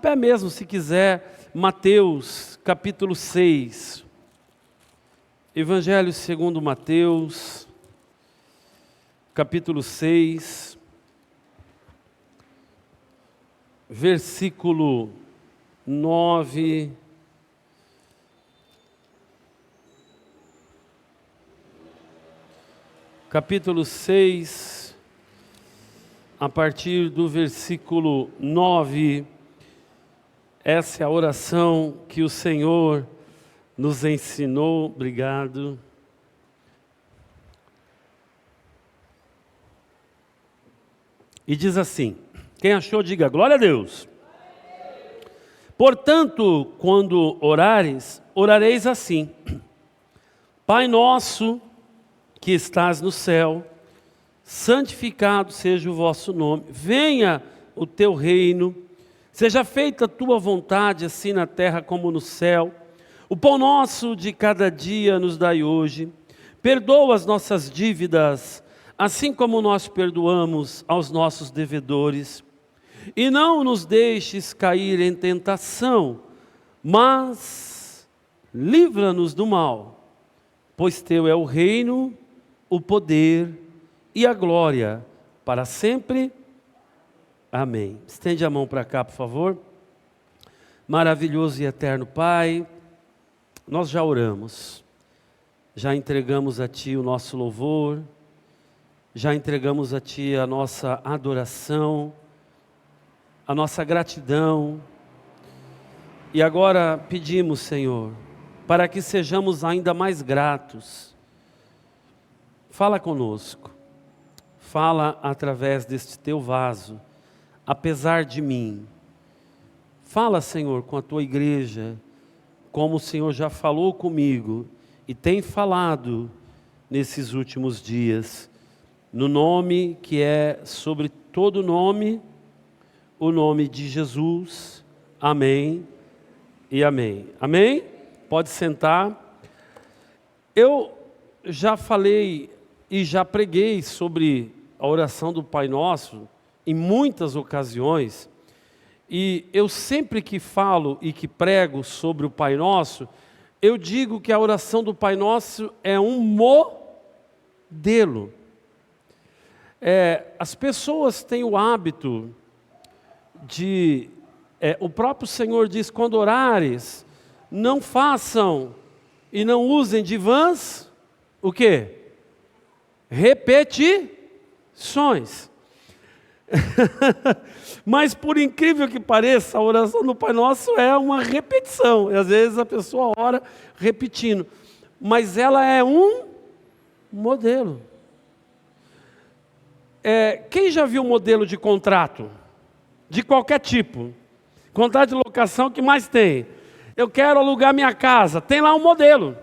Pé mesmo, se quiser, Mateus, capítulo 6. Evangelho segundo Mateus, capítulo 6, versículo 9. Capítulo 6, a partir do versículo 9. Essa é a oração que o Senhor nos ensinou. Obrigado. E diz assim, quem achou, diga glória a Deus. Portanto, quando orares, orareis assim: Pai nosso que estás no céu, santificado seja o vosso nome, venha o teu reino, seja feita a tua vontade, assim na terra como no céu. O pão nosso de cada dia nos dai hoje. Perdoa as nossas dívidas, assim como nós perdoamos aos nossos devedores. E não nos deixes cair em tentação, mas livra-nos do mal. Pois teu é o reino, o poder e a glória para sempre. Amém. Estende a mão para cá, por favor. Maravilhoso e eterno Pai, nós já oramos, já entregamos a Ti o nosso louvor, já entregamos a Ti a nossa adoração, a nossa gratidão, e agora pedimos, Senhor, para que sejamos ainda mais gratos. Fala conosco, fala através deste Teu vaso, apesar de mim. Fala, Senhor, com a Tua igreja, como o Senhor já falou comigo e tem falado nesses últimos dias, no nome que é sobre todo nome, o nome de Jesus. Amém e amém. Amém? Pode sentar. Eu já falei e já preguei sobre a oração do Pai Nosso em muitas ocasiões, e eu sempre que falo e que prego sobre o Pai Nosso, eu digo que a oração do Pai Nosso é um modelo. As pessoas têm o hábito de, o próprio Senhor diz, quando orares, não façam e não usem de vãs, o quê? Repetições. Mas por incrível que pareça, a oração do Pai Nosso é uma repetição, e às vezes a pessoa ora repetindo, mas ela é um modelo. Quem já viu modelo de contrato? De qualquer tipo, contrato de locação, que mais tem? Eu quero alugar minha casa, tem lá um modelo,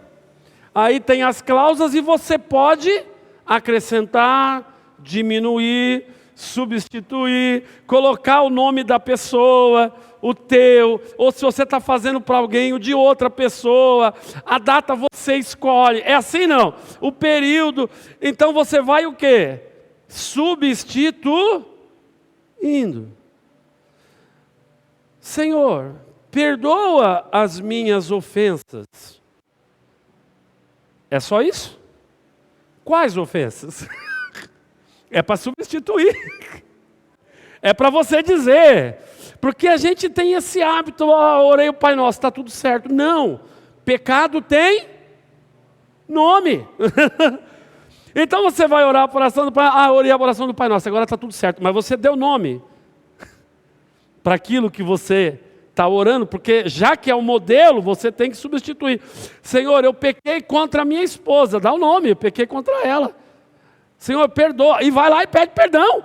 aí tem as cláusulas e você pode acrescentar, diminuir, substituir, colocar o nome da pessoa, o teu, ou se você está fazendo para alguém, o de outra pessoa, a data você escolhe. É assim não? O período, então você vai o quê? Substituindo. Senhor, perdoa as minhas ofensas. É só isso? Quais ofensas? É para substituir, é para você dizer, porque a gente tem esse hábito, orei o Pai Nosso, está tudo certo. Não, pecado tem nome. Então você vai orar a oração do Pai, orei a oração do Pai Nosso, agora está tudo certo, mas você deu nome para aquilo que você está orando, porque já que é o modelo, você tem que substituir. Senhor, eu pequei contra a minha esposa, dá o nome, eu pequei contra ela. Senhor, perdoa, e vai lá e pede perdão.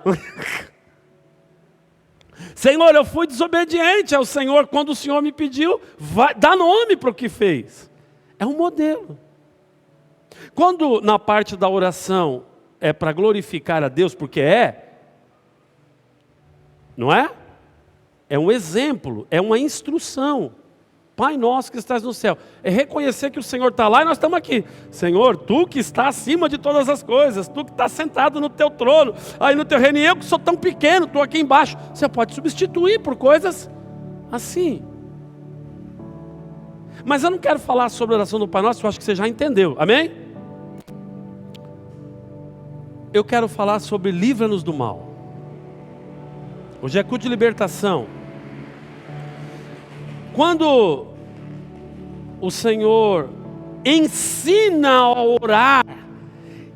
Senhor, eu fui desobediente ao Senhor, quando o Senhor me pediu, dá nome para o que fez. É um modelo. Quando na parte da oração é para glorificar a Deus, porque não é? É um exemplo, é uma instrução. Pai nosso que estás no céu, é reconhecer que o Senhor está lá e nós estamos aqui. Senhor, Tu que está acima de todas as coisas, Tu que está sentado no Teu trono, aí no Teu reino, e eu que sou tão pequeno, estou aqui embaixo. Você pode substituir por coisas assim. Mas eu não quero falar sobre a oração do Pai Nosso, eu acho que você já entendeu, amém? Eu quero falar sobre livra-nos do mal. Hoje é culto de libertação. Quando o Senhor ensina a orar,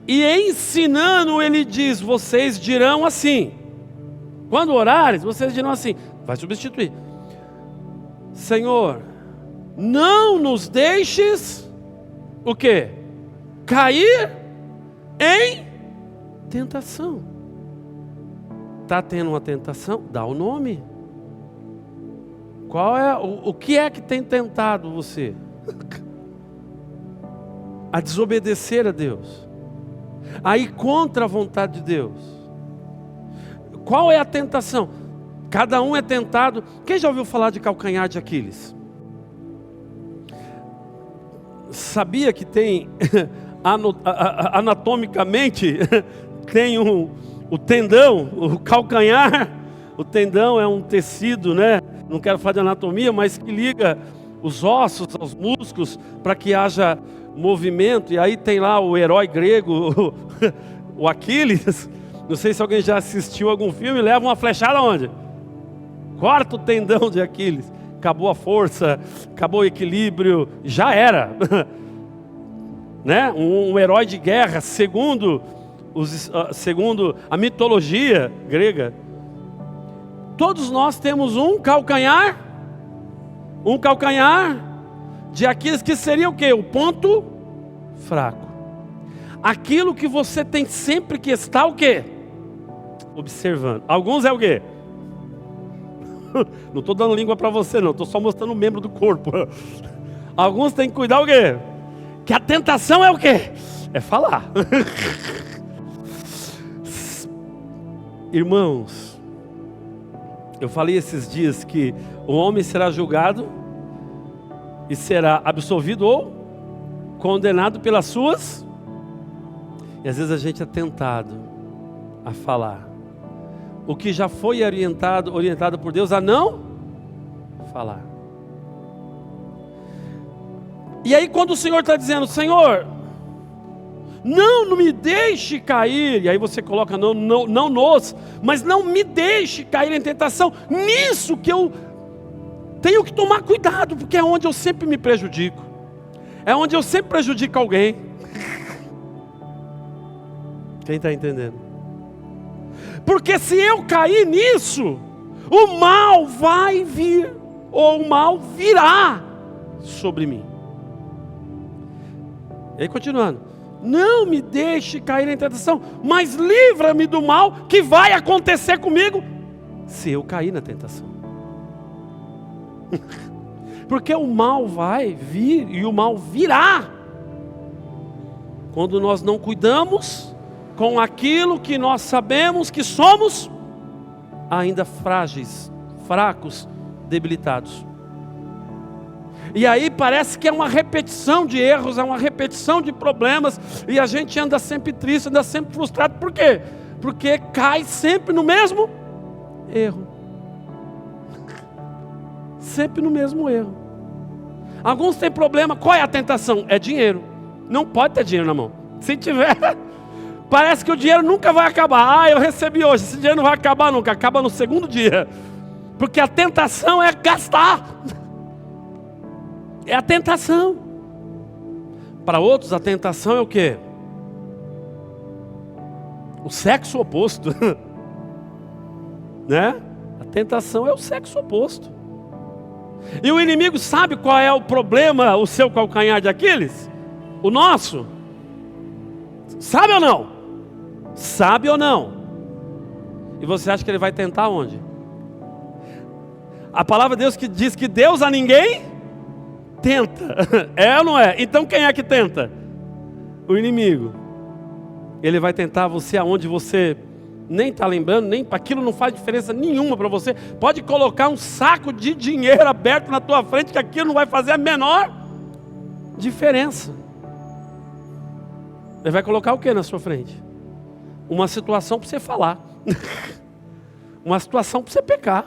e ensinando Ele diz, vocês dirão assim. Quando orares, vocês dirão assim. Vai substituir. Senhor, não nos deixes, o quê? Cair em tentação. Está tendo uma tentação? Dá o nome. Qual é, o que é que tem tentado você? A desobedecer a Deus. A ir contra a vontade de Deus. Qual é a tentação? Cada um é tentado. Quem já ouviu falar de calcanhar de Aquiles? Sabia que tem, anatomicamente, tem o tendão, o calcanhar. O tendão é um tecido, né? Não quero falar de anatomia, mas que liga os ossos aos músculos para que haja movimento. E aí tem lá o herói grego, o Aquiles. Não sei se alguém já assistiu algum filme. Leva uma flechada onde? Corta o tendão de Aquiles. Acabou a força, acabou o equilíbrio, já era. Né? Um herói de guerra, segundo a mitologia grega. Todos nós temos um calcanhar de Aquiles, que seria o quê? O ponto fraco. Aquilo que você tem sempre que estar o quê? Observando. Alguns é o quê? Não estou dando língua para você não, estou só mostrando o membro do corpo. Alguns têm que cuidar o quê? Que a tentação é o quê? É falar. Irmãos, eu falei esses dias que o homem será julgado e será absolvido ou condenado pelas suas. E às vezes a gente é tentado a falar o que já foi orientado por Deus a não falar. E aí quando o Senhor está dizendo, Senhor, não me deixe cair, e aí você coloca não nos, mas não me deixe cair em tentação, nisso que eu tenho que tomar cuidado, porque é onde eu sempre me prejudico, é onde eu sempre prejudico alguém. Quem está entendendo? Porque se eu cair nisso, o mal vai vir, ou o mal virá sobre mim. E aí continuando, não me deixe cair em tentação, mas livra-me do mal que vai acontecer comigo se eu cair na tentação. Porque o mal vai vir e o mal virá quando nós não cuidamos com aquilo que nós sabemos que somos ainda frágeis, fracos, debilitados. E aí parece que é uma repetição de erros, é uma repetição de problemas, e a gente anda sempre triste, anda sempre frustrado. Por quê? Porque cai sempre no mesmo erro. Sempre no mesmo erro. Alguns têm problema. Qual é a tentação? É dinheiro. Não pode ter dinheiro na mão. Se tiver, parece que o dinheiro nunca vai acabar. Ah, eu recebi hoje, esse dinheiro não vai acabar nunca. Acaba no segundo dia. Porque a tentação é gastar. É a tentação. Para outros a tentação é o quê? O sexo oposto. Né? A tentação é o sexo oposto. E o inimigo sabe qual é o problema, o seu calcanhar de Aquiles? O nosso? Sabe ou não? Sabe ou não? E você acha que ele vai tentar onde? A palavra de Deus que diz que Deus a ninguém tenta. É ou não é? Então quem é que tenta? O inimigo. Ele vai tentar você aonde você nem está lembrando, nem aquilo não faz diferença nenhuma para você. Pode colocar um saco de dinheiro aberto na tua frente, que aquilo não vai fazer a menor diferença. Ele vai colocar o que na sua frente? Uma situação para você falar. Uma situação para você pecar.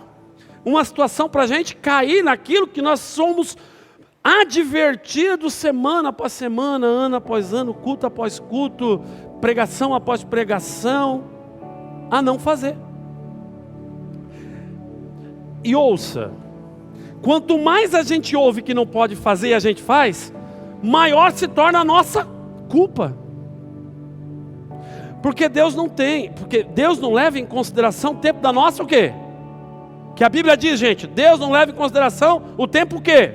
uma situação para a gente cair naquilo que nós somos advertidos semana após semana, ano após ano, culto após culto, pregação após pregação, a não fazer. E ouça, quanto mais a gente ouve que não pode fazer e a gente faz, maior se torna a nossa culpa. Porque Deus não leva em consideração o tempo da nossa o quê? Que a Bíblia diz, gente, Deus não leva em consideração o tempo o quê?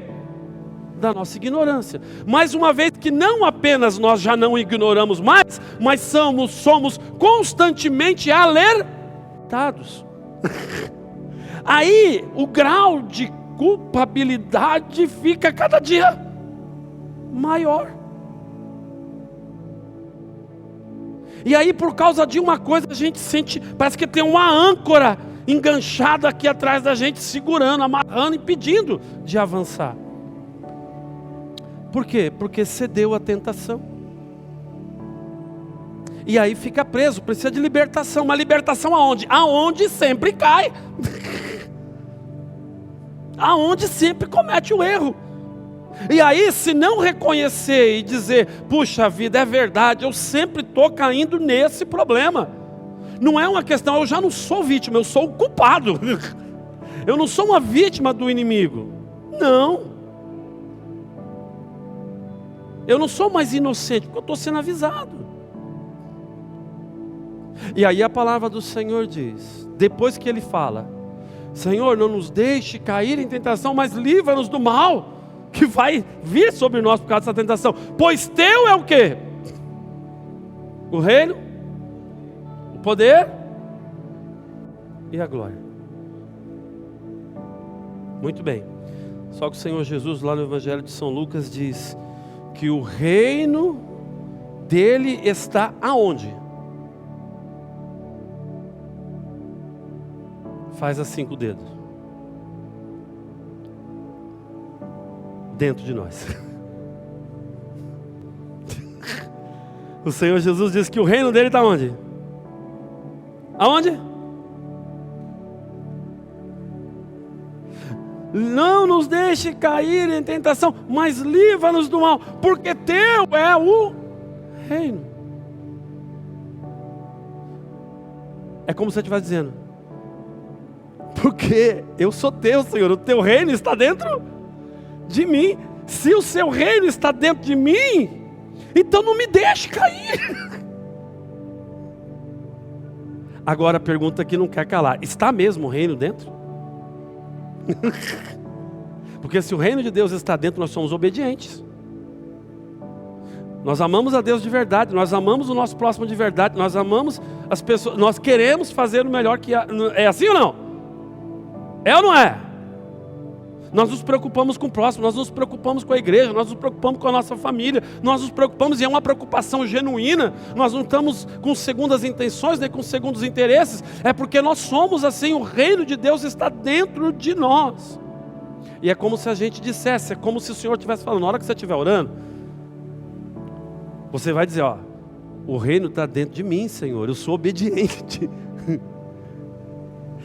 Da nossa ignorância. Mais uma vez que não apenas nós já não ignoramos mais, mas somos constantemente alertados. Aí o grau de culpabilidade fica cada dia maior. E aí por causa de uma coisa a gente sente, parece que tem uma âncora enganchada aqui atrás da gente, segurando, amarrando, impedindo de avançar. Por quê? Porque cedeu à tentação. E aí fica preso, precisa de libertação. Uma libertação aonde? Aonde sempre cai. Aonde sempre comete o erro. E aí, se não reconhecer e dizer, puxa vida, é verdade, eu sempre estou caindo nesse problema. Não é uma questão, eu já não sou vítima, eu sou o culpado. Eu não sou uma vítima do inimigo. Não. Eu não sou mais inocente, porque eu estou sendo avisado. E aí a palavra do Senhor diz, depois que ele fala, Senhor, não nos deixe cair em tentação, mas livra-nos do mal, que vai vir sobre nós por causa dessa tentação. Pois teu é o quê? O reino, o poder e a glória. Muito bem. Só que o Senhor Jesus, lá no Evangelho de São Lucas, diz que o reino dele está aonde? Faz assim com o dedo. Dentro de nós. O Senhor Jesus diz que o reino dele está onde? Aonde? Não nos deixe cair em tentação, mas livra-nos do mal, porque teu é o reino. É como se você estivesse dizendo, porque eu sou teu, Senhor, o teu reino está dentro de mim. Se o seu reino está dentro de mim, então não me deixe cair. Agora a pergunta que não quer calar, está mesmo o reino dentro? Porque se o reino de Deus está dentro, nós somos obedientes. Nós amamos a Deus de verdade, nós amamos o nosso próximo de verdade, nós amamos as pessoas, nós queremos fazer o melhor que é assim ou não? É ou não é? Nós nos preocupamos com o próximo, nós nos preocupamos com a igreja, nós nos preocupamos com a nossa família, nós nos preocupamos, e é uma preocupação genuína, nós não estamos com segundas intenções, nem com segundos interesses, é porque nós somos assim, o reino de Deus está dentro de nós. E é como se a gente dissesse, é como se o Senhor estivesse falando, na hora que você estiver orando, você vai dizer, ó, o reino está dentro de mim, Senhor, eu sou obediente.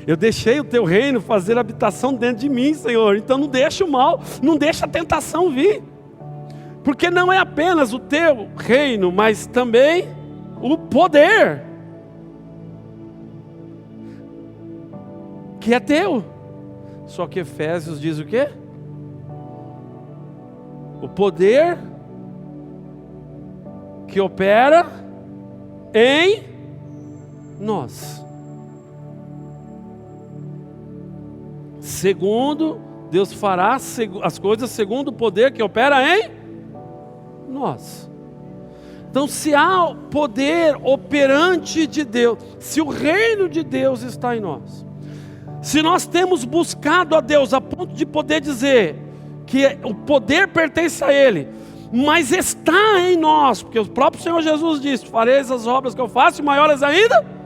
Eu deixei o teu reino fazer habitação dentro de mim, Senhor. Então não deixa o mal, não deixa a tentação vir. Porque não é apenas o teu reino, mas também o poder. Que é teu. Só que Efésios diz o quê? O poder que opera em nós. Segundo, Deus fará as coisas segundo o poder que opera em nós. Então, se há poder operante de Deus, se o reino de Deus está em nós, se nós temos buscado a Deus a ponto de poder dizer que o poder pertence a Ele, mas está em nós, porque o próprio Senhor Jesus disse, fareis as obras que eu faço e maiores ainda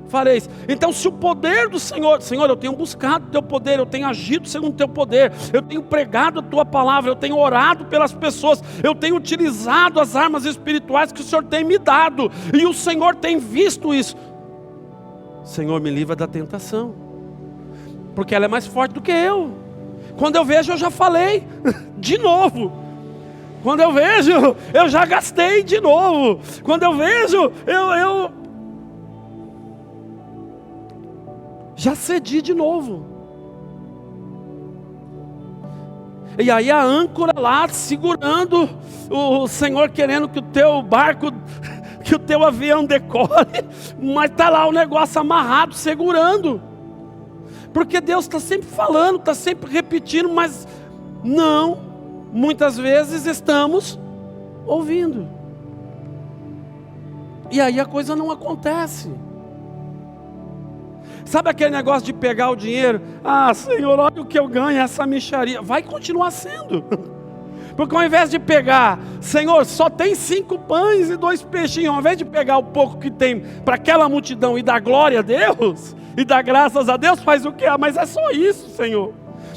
fareis. Então se o poder do Senhor, Senhor, eu tenho buscado o teu poder, eu tenho agido segundo o teu poder, eu tenho pregado a tua palavra, eu tenho orado pelas pessoas, eu tenho utilizado as armas espirituais que o Senhor tem me dado, e o Senhor tem visto isso. Senhor, me livra da tentação. porque ela é mais forte do que eu. Quando eu vejo, eu já falei de novo. Quando eu vejo, eu já gastei de novo. Quando eu vejo, eu já cedi de novo. E aí a âncora lá segurando, o Senhor querendo que o teu barco, que o teu avião decolle, mas está lá o negócio amarrado, segurando. Porque Deus está sempre falando, está sempre repetindo, mas não, muitas vezes estamos ouvindo. E aí a coisa não acontece. Sabe aquele negócio de pegar o dinheiro? Ah, Senhor, olha o que eu ganho, essa mixaria. Vai continuar sendo. Porque ao invés de pegar, Senhor, só tem 5 pães e 2 peixinhos. Ao invés de pegar o pouco que tem para aquela multidão e dar glória a Deus, e dar graças a Deus, faz o que? Ah, mas é só isso, Senhor.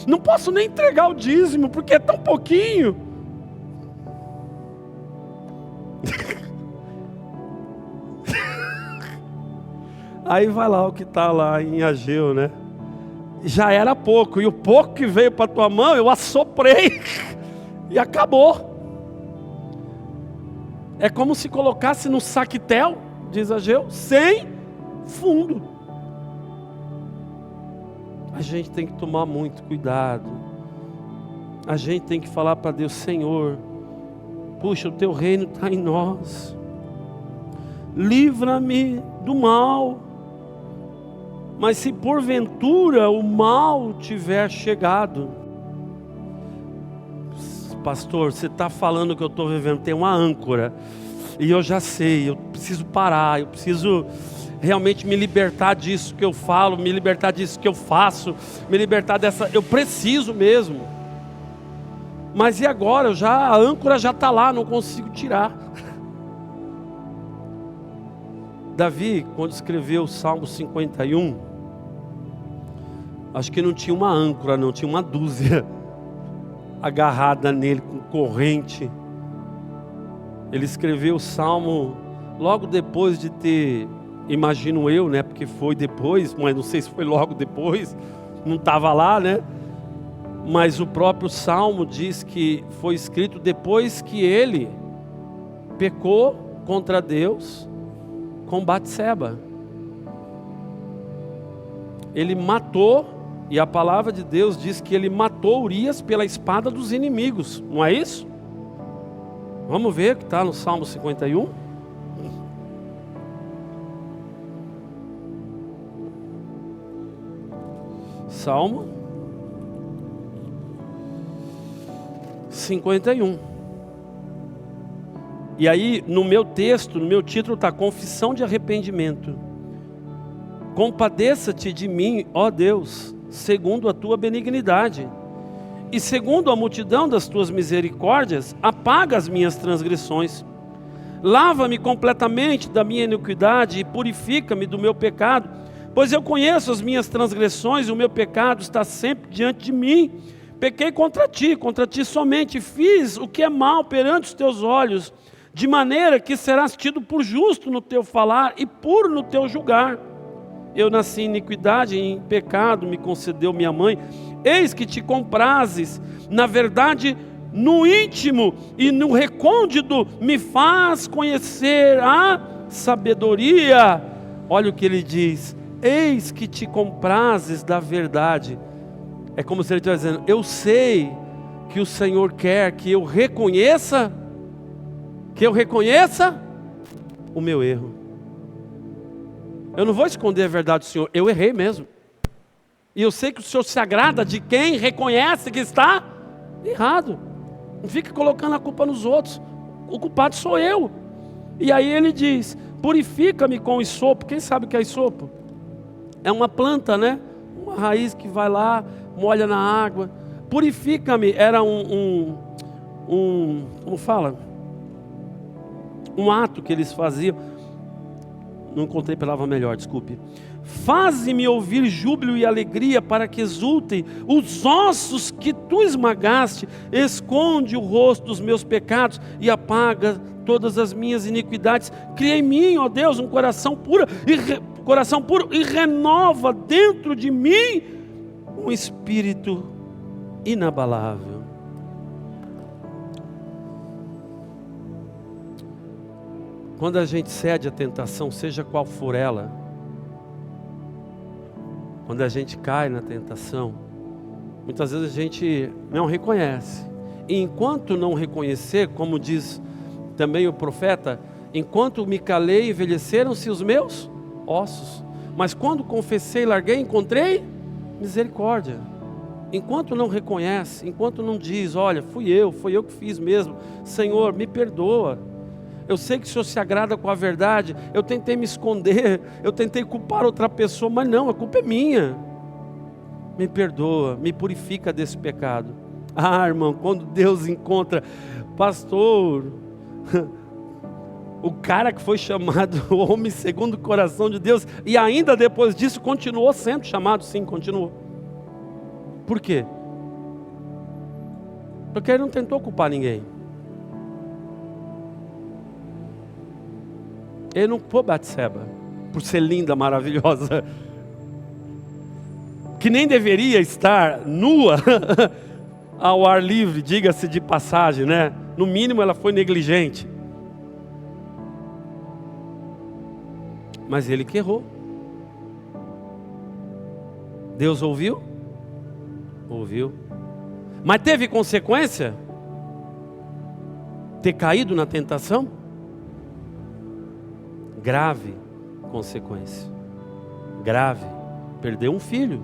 Não posso nem entregar o dízimo, porque é tão pouquinho. Aí vai lá o que está lá em Ageu, né? Já era pouco, e o pouco que veio para a tua mão, eu assoprei, e acabou. É como se colocasse no saquetel, diz Ageu, sem fundo. A gente tem que tomar muito cuidado. A gente tem que falar para Deus, Senhor, puxa, o teu reino está em nós. Livra-me do mal. Mas se porventura o mal tiver chegado, pastor, você está falando que eu estou vivendo, tem uma âncora, e eu já sei, eu preciso parar, eu preciso realmente me libertar disso que eu falo, me libertar disso que eu faço, me libertar dessa, eu preciso mesmo. Mas e agora? A âncora já está lá, não consigo tirar. Davi, quando escreveu o Salmo 51, acho que não tinha uma âncora, não, tinha uma dúzia agarrada nele com corrente. Ele escreveu o Salmo logo depois de ter, imagino eu, né, porque foi depois, mas não sei se foi logo depois, não estava lá, né? Mas o próprio Salmo diz que foi escrito depois que ele pecou contra Deus com Batseba. Ele matou, e a palavra de Deus diz que ele matou Urias pela espada dos inimigos, não é isso? Vamos ver o que está no Salmo 51. Salmo 51. E aí no meu texto, no meu título está confissão de arrependimento. Compadeça-te de mim, ó Deus, segundo a tua benignidade, e segundo a multidão das tuas misericórdias, apaga as minhas transgressões. Lava-me completamente da minha iniquidade e purifica-me do meu pecado, pois eu conheço as minhas transgressões e o meu pecado está sempre diante de mim. Pequei contra ti somente, fiz o que é mal perante os teus olhos, de maneira que serás tido por justo no teu falar e puro no teu julgar. Eu nasci em iniquidade, em pecado me concedeu minha mãe. Eis que te comprazes, na verdade, no íntimo e no recôndito, me faz conhecer a sabedoria. Olha o que ele diz, eis que te comprazes da verdade. É como se ele estivesse dizendo, eu sei que o Senhor quer que eu reconheça o meu erro. Eu não vou esconder a verdade do Senhor, eu errei mesmo. E eu sei que o Senhor se agrada de quem reconhece que está errado. Não fica colocando a culpa nos outros, o culpado sou eu. E aí ele diz, purifica-me com isopo. Quem sabe o que é isopo? É uma planta, né? Uma raiz que vai lá, molha na água. Purifica-me, era como fala? Um ato que eles faziam. Não encontrei palavra melhor, desculpe. Faze-me ouvir júbilo e alegria, para que exultem os ossos que tu esmagaste. Renove o rosto dos meus pecados e apaga todas as minhas iniquidades. Cria em mim, ó Deus, um coração puro e renova dentro de mim um espírito inabalável. Quando a gente cede à tentação, seja qual for ela, quando a gente cai na tentação, muitas vezes a gente não reconhece. E enquanto não reconhecer, como diz também o profeta, enquanto me calei, envelheceram-se os meus ossos. Mas quando confessei, larguei, encontrei misericórdia. Enquanto não reconhece, enquanto não diz, olha, fui eu que fiz mesmo. Senhor, me perdoa. Eu sei que o Senhor se agrada com a verdade. Eu tentei me esconder, eu tentei culpar outra pessoa, mas não, a culpa é minha. Me perdoa, me purifica desse pecado. Ah, irmão, quando Deus encontra, pastor, o cara que foi chamado o homem segundo o coração de Deus, e ainda depois disso continuou sendo chamado, sim, continuou. Por quê? Porque ele não tentou culpar ninguém. Ele não culpou Batseba por ser linda, maravilhosa, que nem deveria estar nua ao ar livre, diga-se de passagem, né? No mínimo ela foi negligente. Mas ele que errou. Deus ouviu? Ouviu. Mas teve consequência? Ter caído na tentação? Grave consequência. Grave. Perdeu um filho.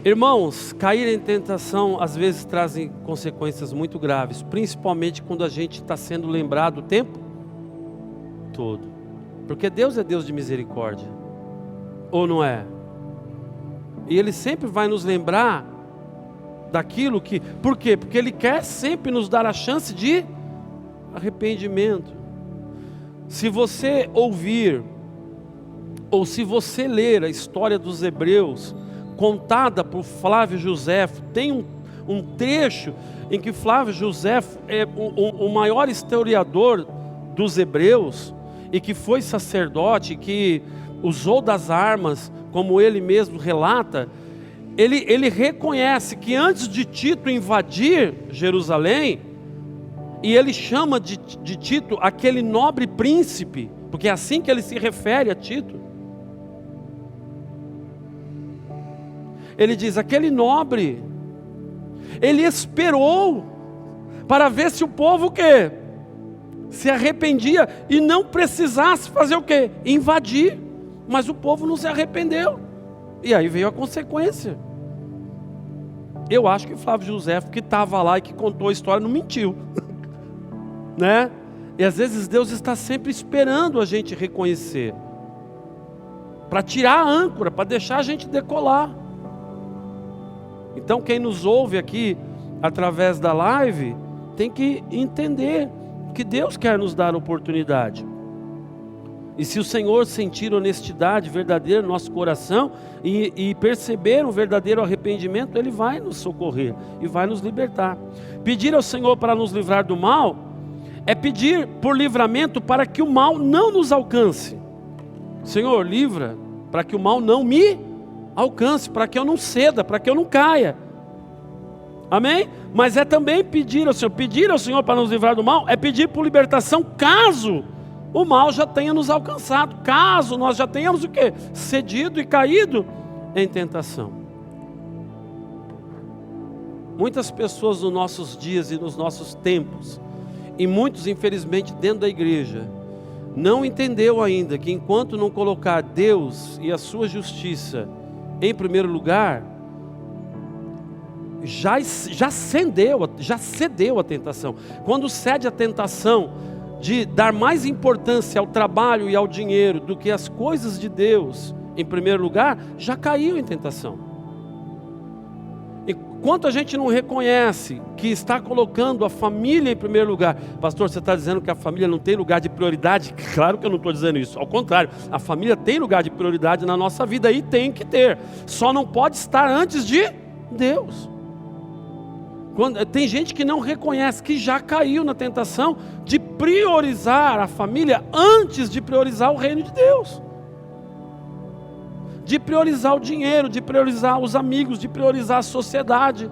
Irmãos, cair em tentação às vezes trazem consequências muito graves, principalmente quando a gente está sendo lembrado o tempo todo. Porque Deus é Deus de misericórdia. Ou não é? E Ele sempre vai nos lembrar daquilo que... Por quê? Porque Ele quer sempre nos dar a chance de arrependimento. Se você ouvir, ou se você ler a história dos Hebreus, contada por Flávio Joséfo, tem um trecho em que Flávio Joséfo é o maior historiador dos Hebreus, e que foi sacerdote, que usou das armas, como ele mesmo relata. Ele reconhece que antes de Tito invadir Jerusalém, e ele chama de Tito aquele nobre príncipe, porque é assim que ele se refere a Tito. Ele diz, aquele nobre, ele esperou para ver se o povo o quê? Se arrependia e não precisasse fazer o quê? Invadir. Mas o povo não se arrependeu. E aí veio a consequência. Eu acho que Flávio Joséfo, que estava lá e que contou a história, não mentiu. Né? E às vezes Deus está sempre esperando a gente reconhecer, para tirar a âncora, para deixar a gente decolar. Então quem nos ouve aqui através da live tem que entender que Deus quer nos dar oportunidade. E se o Senhor sentir honestidade verdadeira no nosso coração e perceber um verdadeiro arrependimento, Ele vai nos socorrer e vai nos libertar. Pedir ao Senhor para nos livrar do mal é pedir por livramento para que o mal não nos alcance. Senhor, livra para que o mal não me alcance, para que eu não ceda, para que eu não caia. Amém? Mas é também pedir ao Senhor para nos livrar do mal, é pedir por libertação caso o mal já tenha nos alcançado, caso nós já tenhamos o quê? Cedido e caído em tentação. Muitas pessoas nos nossos dias e nos nossos tempos, e muitos infelizmente dentro da igreja, não entendeu ainda que enquanto não colocar Deus e a sua justiça em primeiro lugar, já cedeu a tentação. Quando cede a tentação de dar mais importância ao trabalho e ao dinheiro do que as coisas de Deus em primeiro lugar, já caiu em tentação. Enquanto a gente não reconhece que está colocando a família em primeiro lugar, pastor, você está dizendo que a família não tem lugar de prioridade? Claro que eu não estou dizendo isso, ao contrário, a família tem lugar de prioridade na nossa vida e tem que ter, só não pode estar antes de Deus. Tem gente que não reconhece, que já caiu na tentação de priorizar a família antes de priorizar o reino de Deus. de priorizar o dinheiro, de priorizar os amigos, de priorizar a sociedade,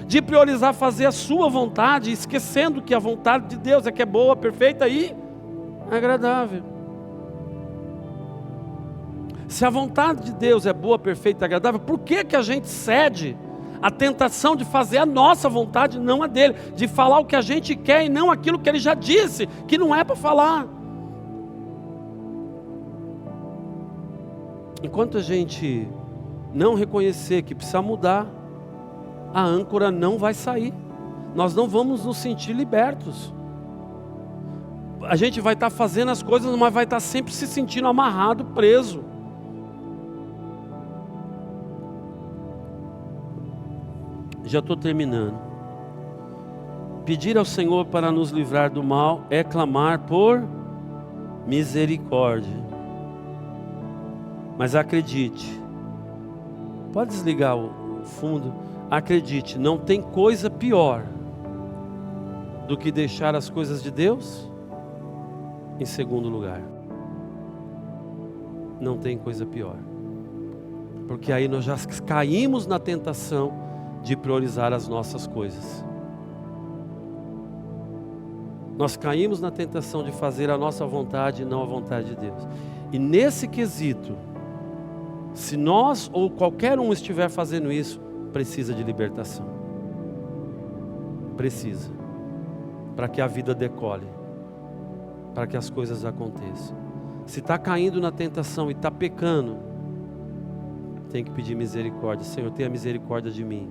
de priorizar fazer a sua vontade, esquecendo que a vontade de Deus é que é boa, perfeita e agradável. Se a vontade de Deus é boa, perfeita e agradável, por que que a gente cede à tentação de fazer a nossa vontade, não a dele, de falar o que a gente quer e não aquilo que ele já disse, que não é para falar? Enquanto a gente não reconhecer que precisa mudar, a âncora não vai sair. Nós não vamos nos sentir libertos. A gente vai estar fazendo as coisas, mas vai estar sempre se sentindo amarrado, preso. Já estou terminando. Pedir ao Senhor para nos livrar do mal é clamar por misericórdia. Mas acredite, pode desligar o fundo, acredite, não tem coisa pior do que deixar as coisas de Deus em segundo lugar. Não tem coisa pior, porque aí nós já caímos na tentação de priorizar as nossas coisas. Nós caímos na tentação de fazer a nossa vontade e não a vontade de Deus. E nesse quesito, se nós ou qualquer um estiver fazendo isso, precisa de libertação. Precisa. Para que a vida decole. Para que as coisas aconteçam. Se está caindo na tentação e está pecando, tem que pedir misericórdia. Senhor, tenha misericórdia de mim.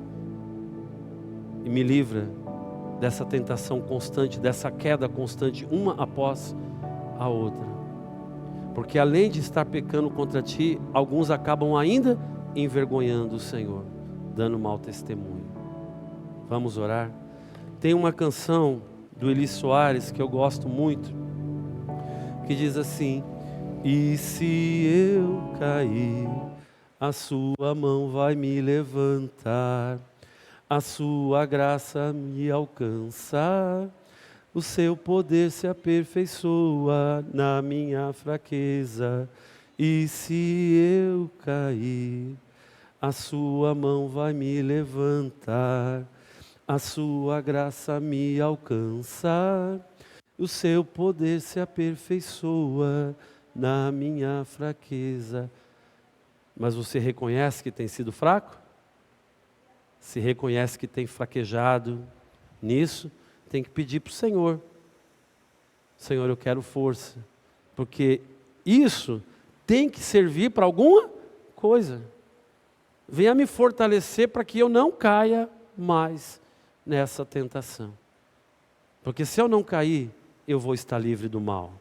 E me livra dessa tentação constante, dessa queda constante, uma após a outra. Porque além de estar pecando contra ti, alguns acabam ainda envergonhando o Senhor, dando mau testemunho. Vamos orar? Tem uma canção do Eli Soares que eu gosto muito, que diz assim: e se eu cair, a sua mão vai me levantar, a sua graça me alcança, o seu poder se aperfeiçoa na minha fraqueza. E se eu cair, a sua mão vai me levantar, a sua graça me alcança, o seu poder se aperfeiçoa na minha fraqueza. Mas você reconhece que tem sido fraco? Se reconhece que tem fraquejado nisso, tem que pedir para o Senhor. Senhor, eu quero força, porque isso tem que servir para alguma coisa. Venha me fortalecer para que eu não caia mais nessa tentação. Porque se eu não cair, eu vou estar livre do mal.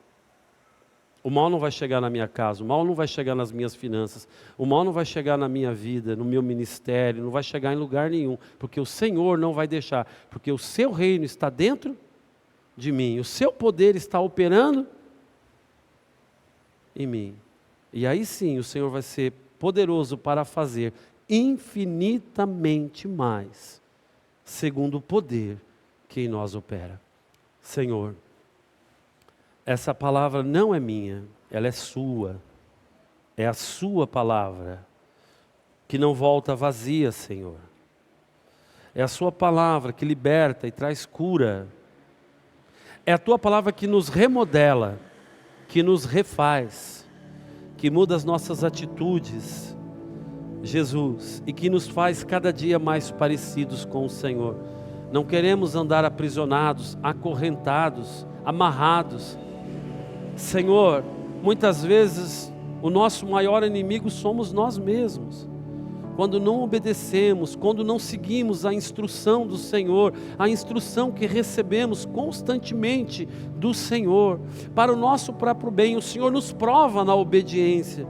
O mal não vai chegar na minha casa, o mal não vai chegar nas minhas finanças, o mal não vai chegar na minha vida, no meu ministério, não vai chegar em lugar nenhum, porque o Senhor não vai deixar, porque o seu reino está dentro de mim, o seu poder está operando em mim. E aí sim o Senhor vai ser poderoso para fazer infinitamente mais, segundo o poder que em nós opera. Senhor, essa palavra não é minha, ela é sua. É a sua palavra, que não volta vazia, Senhor. É a sua palavra que liberta e traz cura. É a tua palavra que nos remodela, que nos refaz, que muda as nossas atitudes, Jesus, e que nos faz cada dia mais parecidos com o Senhor. Não queremos andar aprisionados, acorrentados, amarrados. Senhor, muitas vezes o nosso maior inimigo somos nós mesmos. Quando não obedecemos, quando não seguimos a instrução do Senhor, a instrução que recebemos constantemente do Senhor, para o nosso próprio bem, o Senhor nos prova na obediência.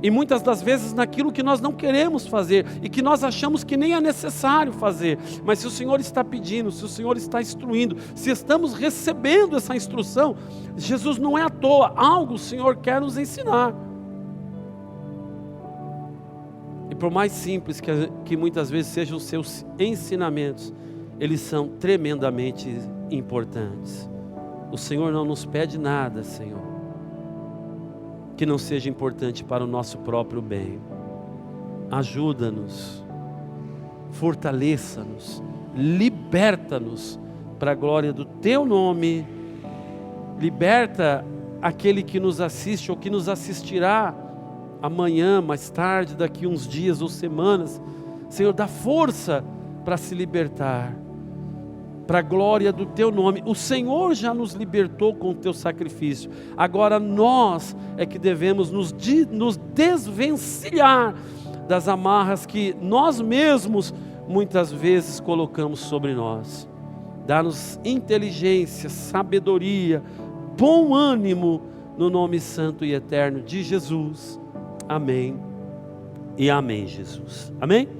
E muitas das vezes naquilo que nós não queremos fazer e que nós achamos que nem é necessário fazer. Mas se o Senhor está pedindo, se o Senhor está instruindo, se estamos recebendo essa instrução, Jesus não é à toa, algo o Senhor quer nos ensinar. E por mais simples que muitas vezes sejam os seus ensinamentos, eles são tremendamente importantes. O Senhor não nos pede nada, Senhor, que não seja importante para o nosso próprio bem. ajuda-nos, fortaleça-nos, liberta-nos para a glória do Teu nome. Liberta aquele que nos assiste ou que nos assistirá amanhã, mais tarde, daqui uns dias ou semanas. Senhor, dá força para se libertar, para a glória do Teu nome. O Senhor já nos libertou com o Teu sacrifício. Agora nós é que devemos nos desvencilhar das amarras que nós mesmos muitas vezes colocamos sobre nós. Dá-nos inteligência, sabedoria, bom ânimo, no nome santo e eterno de Jesus. Amém e amém, Jesus. Amém?